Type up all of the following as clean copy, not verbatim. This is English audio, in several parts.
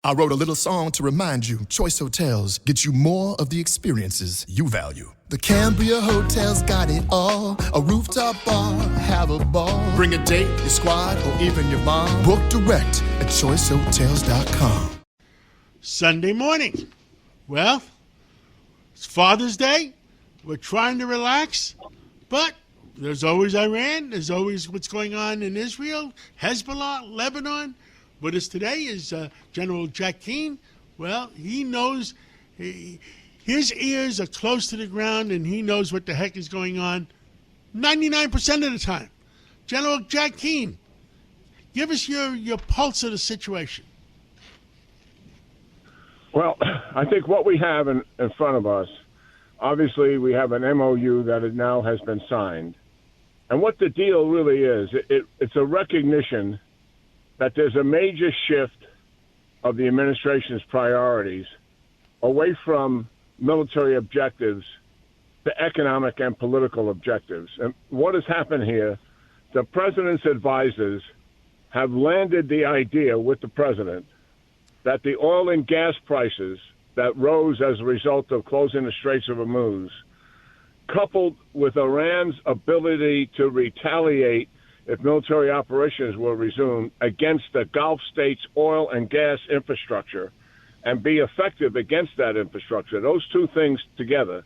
I wrote a little song to remind you, Choice Hotels get you more of the experiences you value. The Cambria Hotel's got it all. A rooftop bar, have a ball. Bring a date, your squad, or even your mom. Book direct at choicehotels.com. Sunday morning. Well, it's Father's Day. We're trying to relax, but there's always Iran. There's always what's going on in Israel, Hezbollah, Lebanon. With us today is General Jack Keane. Well, he knows, his ears are close to the ground, and he knows what the heck is going on 99% of the time. General Jack Keane, give us your pulse of the situation. Well, I think what we have in front of us, obviously we have an MOU that it now has been signed. And what the deal really is, it's a recognition that there's a major shift of the administration's priorities away from military objectives to economic and political objectives. And what has happened here, the president's advisors have landed the idea with the president that the oil and gas prices that rose as a result of closing the Straits of Hormuz, coupled with Iran's ability to retaliate if military operations were resumed against the Gulf states' oil and gas infrastructure and be effective against that infrastructure, those two things together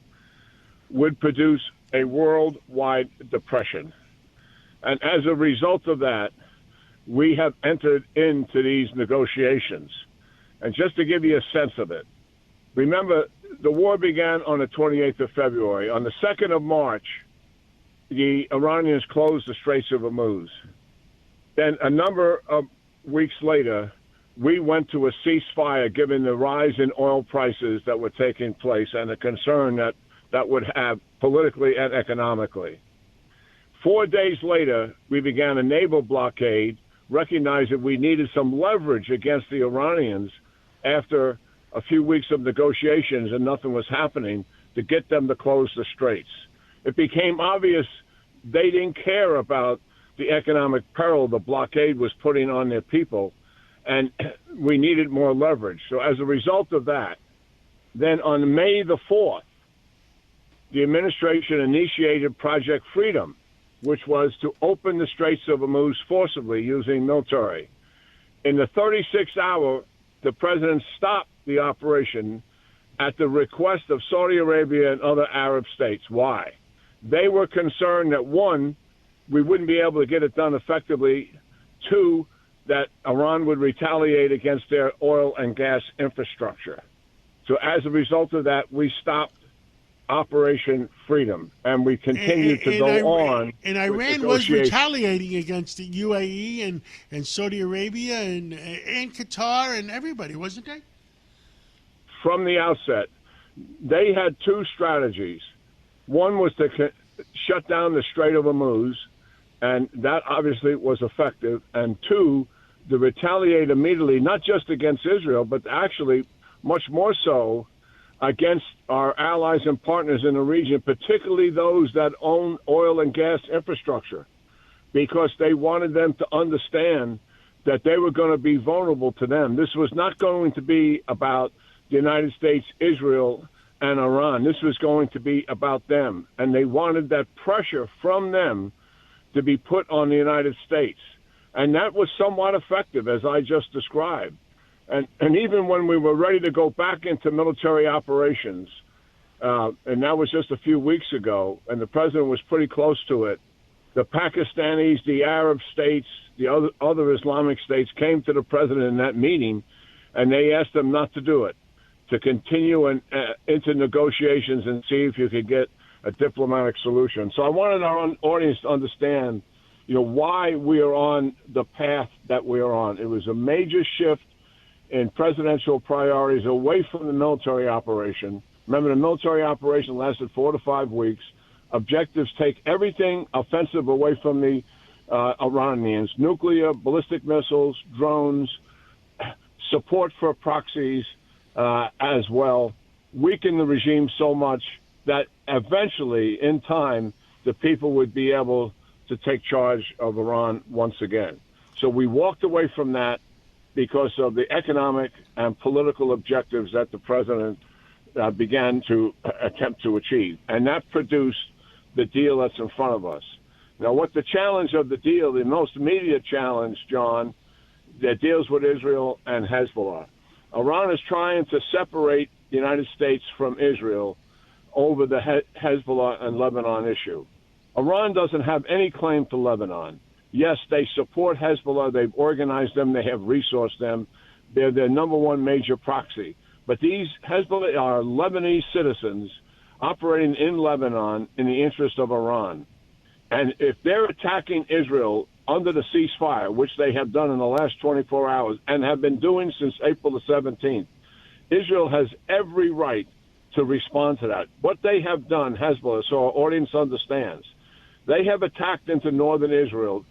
would produce a worldwide depression. And as a result of that, we have entered into these negotiations. And just to give you a sense of it, remember, the war began on the 28th of February. On the 2nd of March, the Iranians closed the Straits of Hormuz. Then a number of weeks later, we went to a ceasefire given the rise in oil prices that were taking place and the concern that would have politically and economically. 4 days later, we began a naval blockade, recognizing we needed some leverage against the Iranians after a few weeks of negotiations and nothing was happening to get them to close the straits. It became obvious they didn't care about the economic peril the blockade was putting on their people, and we needed more leverage. So as a result of that, then on May the 4th, the administration initiated Project Freedom, which was to open the Straits of Hormuz forcibly using military. In the 36th hour, the president stopped the operation at the request of Saudi Arabia and other Arab states. Why? They were concerned that, one, we wouldn't be able to get it done effectively, two, that Iran would retaliate against their oil and gas infrastructure. So as a result of that, we stopped Operation Freedom, and we continued to go on. And Iran was retaliating against the UAE and Saudi Arabia and Qatar and everybody, wasn't they? From the outset, they had two strategies. One was to shut down the Strait of Hormuz, and that obviously was effective. And two, to retaliate immediately, not just against Israel, but actually much more so against our allies and partners in the region, particularly those that own oil and gas infrastructure, because they wanted them to understand that they were going to be vulnerable to them. This was not going to be about the United States, Israel, and Iran. This was going to be about them, and they wanted that pressure from them to be put on the United States. And that was somewhat effective, as I just described. And even when we were ready to go back into military operations, and that was just a few weeks ago, and the president was pretty close to it, the Pakistanis, the Arab states, the other Islamic states came to the president in that meeting, and they asked him not to do it, to continue into negotiations and see if you could get a diplomatic solution. So I wanted our audience to understand, why we are on the path that we are on. It was a major shift in presidential priorities away from the military operation. Remember, the military operation lasted 4 to 5 weeks. Objectives take everything offensive away from the Iranians: nuclear, ballistic missiles, drones, support for proxies as well, weaken the regime so much that eventually, in time, the people would be able to take charge of Iran once again. So we walked away from that, because of the economic and political objectives that the president began to attempt to achieve. And that produced the deal that's in front of us. Now, what the challenge of the deal, the most immediate challenge, John, that deals with Israel and Hezbollah. Iran is trying to separate the United States from Israel over the Hezbollah and Lebanon issue. Iran doesn't have any claim to Lebanon. Yes, they support Hezbollah. They've organized them. They have resourced them. They're their number one major proxy. But these Hezbollah are Lebanese citizens operating in Lebanon in the interest of Iran. And if they're attacking Israel under the ceasefire, which they have done in the last 24 hours and have been doing since April the 17th, Israel has every right to respond to that. What they have done, Hezbollah, so our audience understands, they have attacked into northern Israel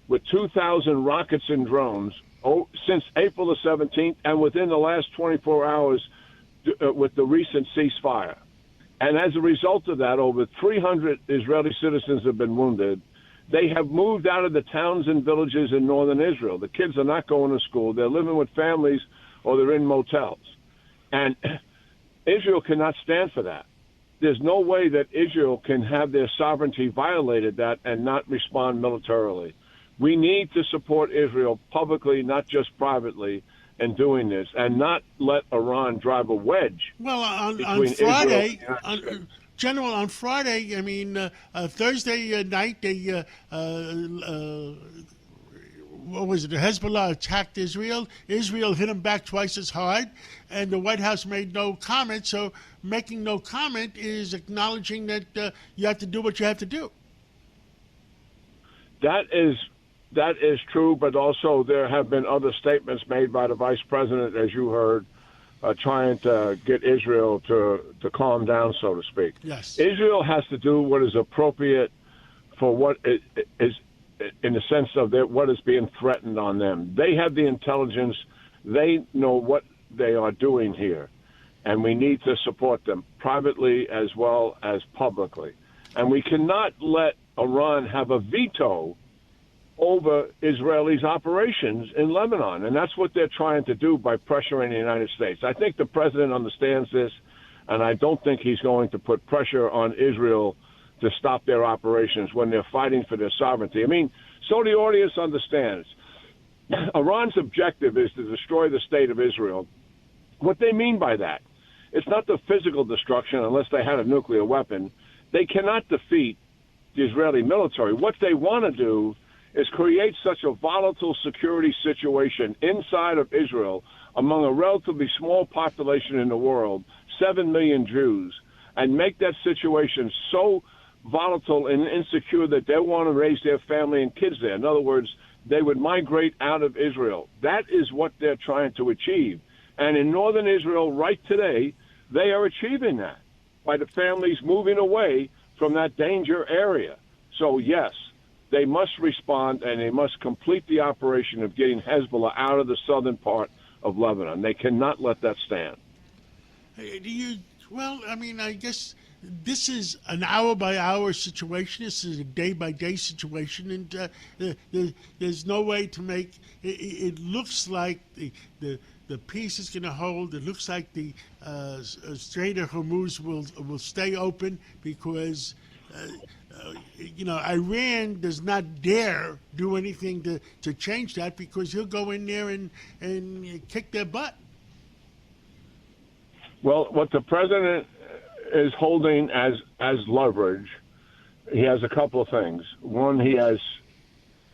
with 2,000 rockets and drones since April the 17th and within the last 24 hours with the recent ceasefire. And as a result of that, over 300 Israeli citizens have been wounded. They have moved out of the towns and villages in northern Israel. The kids are not going to school. They're living with families or they're in motels. And Israel cannot stand for that. There's no way that Israel can have their sovereignty violated that and not respond militarily. We need to support Israel publicly, not just privately, in doing this, and not let Iran drive a wedge. Well, on Friday, General, on Friday, I mean, Thursday night, they, what was it, Hezbollah attacked Israel. Israel hit them back twice as hard, and the White House made no comment. So making no comment is acknowledging that you have to do what you have to do. That is true, but also there have been other statements made by the vice president, as you heard, trying to get Israel to calm down, so to speak. Yes. Israel has to do what is appropriate for what is in the sense of what is being threatened on them. They have the intelligence. They know what they are doing here, and we need to support them privately as well as publicly. And we cannot let Iran have a veto over Israelis' operations in Lebanon. And that's what they're trying to do by pressuring the United States. I think the president understands this, and I don't think he's going to put pressure on Israel to stop their operations when they're fighting for their sovereignty. I mean, so the audience understands. Iran's objective is to destroy the state of Israel. What they mean by that, it's not the physical destruction unless they had a nuclear weapon. They cannot defeat the Israeli military. What they want to do is create such a volatile security situation inside of Israel among a relatively small population in the world, 7 million Jews, and make that situation so volatile and insecure that they want to raise their family and kids there. In other words, they would migrate out of Israel. That is what they're trying to achieve. And in northern Israel right today, they are achieving that by the families moving away from that danger area. So, yes, they must respond, and they must complete the operation of getting Hezbollah out of the southern part of Lebanon. They cannot let that stand. Well, I mean, I guess this is an hour-by-hour situation. This is a day-by-day situation, and there's no way to make it looks like the peace is going to hold. It looks like the Strait of Hormuz will stay open because Iran does not dare do anything to change that because he'll go in there and kick their butt. Well, what the president is holding as leverage, he has a couple of things. One, he has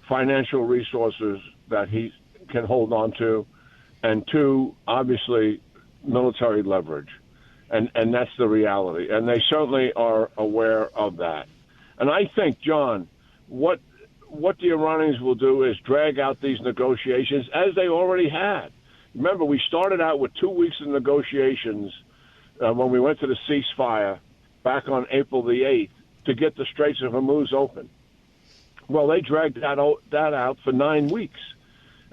financial resources that he can hold on to, and two, obviously, military leverage. And that's the reality. And they certainly are aware of that. And I think, John, what the Iranians will do is drag out these negotiations as they already had. Remember, we started out with 2 weeks of negotiations when we went to the ceasefire back on April the 8th to get the Straits of Hormuz open. Well, they dragged that out for 9 weeks.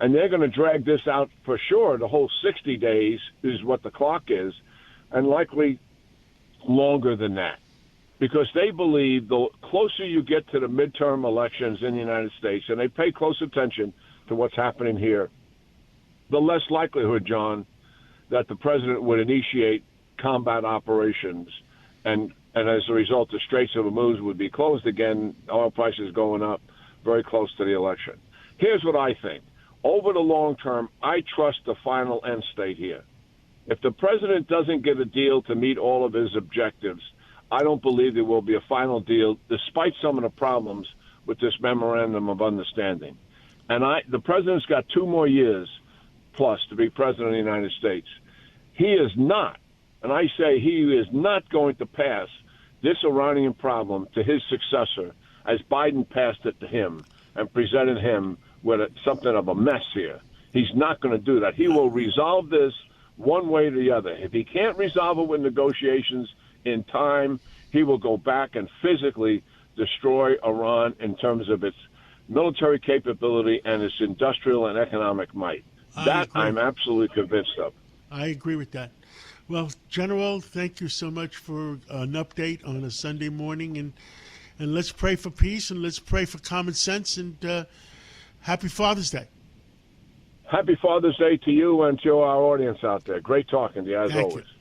And they're going to drag this out for sure. The whole 60 days is what the clock is, and likely longer than that. Because they believe the closer you get to the midterm elections in the United States, and they pay close attention to what's happening here, the less likelihood, John, that the president would initiate combat operations, and as a result, the Straits of Hormuz would be closed again, oil prices going up very close to the election. Here's what I think. Over the long term, I trust the final end state here. If the president doesn't get a deal to meet all of his objectives, I don't believe there will be a final deal, despite some of the problems with this memorandum of understanding. And the president's got 2 more years plus to be president of the United States. He is not, and I say he is not going to pass this Iranian problem to his successor as Biden passed it to him and presented him with something of a mess here. He's not going to do that. He will resolve this one way or the other. If he can't resolve it with negotiations in time, he will go back and physically destroy Iran in terms of its military capability and its industrial and economic might. That I'm absolutely convinced of. I agree with that. Well, General, thank you so much for an update on a Sunday morning, and let's pray for peace, and let's pray for common sense, and happy Father's Day. Happy Father's Day to you and to our audience out there. Great talking to you, as always. Thank you.